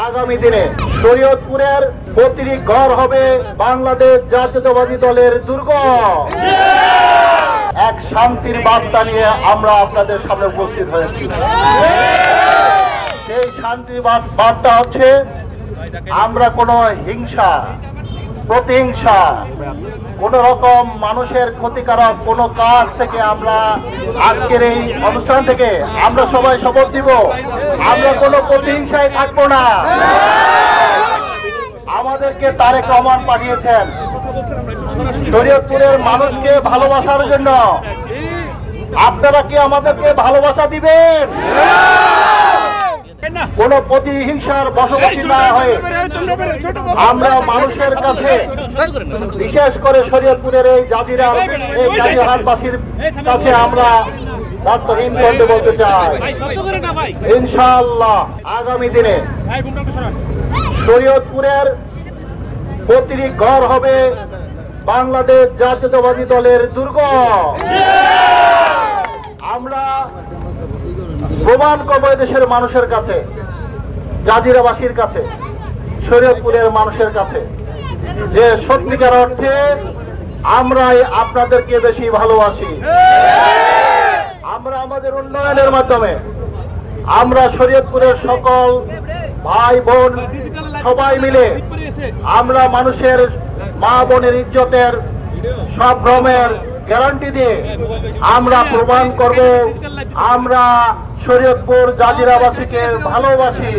আগামী দিনে শরীয়তপুরের প্রতিটি ঘর হবে বাংলাদেশ জাতীয়তাবাদী দলের দুর্গ। এক শান্তির বার্তা নিয়ে আমরা আপনাদের সামনে উপস্থিত হয়েছি। সেই শান্তির বার্তা হচ্ছে আমরা কোনো হিংসা, প্রতিহিংসা, কোন রকম মানুষের ক্ষতিকারক কোন কাজ থেকে আমরা আজকের এই অনুষ্ঠান থেকে আমরা সবাই শপথ দিব আমরা কোনো প্রতিহিংসায় থাকবো না। আমাদেরকে তারেক রহমান পাঠিয়েছেন শরীয়তপুরের মানুষকে ভালোবাসার জন্য। আপনারা কি আমাদেরকে ভালোবাসা দিবেন? কোন প্রতিহিংসার বশবর্তী না হয়ে আমরা মানুষের কাছে, বিশেষ করে শরীয়তপুরের এই জাজিরাবাসীর কাছে আমরা দায়িত্বহীন করতে বলতে চাই, ইনশাআল্লাহ আগামী দিনে শরীয়তপুরের প্রতিটি ঘর হবে বাংলাদেশ জাতীয়তাবাদী দলের দুর্গ। আমরা প্রমাণ করবো দেশের মানুষের কাছে, জাজিরাবাসীর কাছে, শরীয়তপুরের মানুষের কাছে যে সত্যিকার অর্থে আমরাই আপনাদেরকে বেশি ভালোবাসি। আমরা আমাদের উন্নয়নের মাধ্যমে আমরা শরীয়তপুরের সকল ভাই বোন সবাই মিলে আমরা মানুষের মা বোনের ইজ্জতের সম্ভ্রমের গ্যারান্টি দিয়ে আমরা প্রমাণ করব আমরা শরীয়তপুর জাজিরাবাসীকে ভালোবাসি।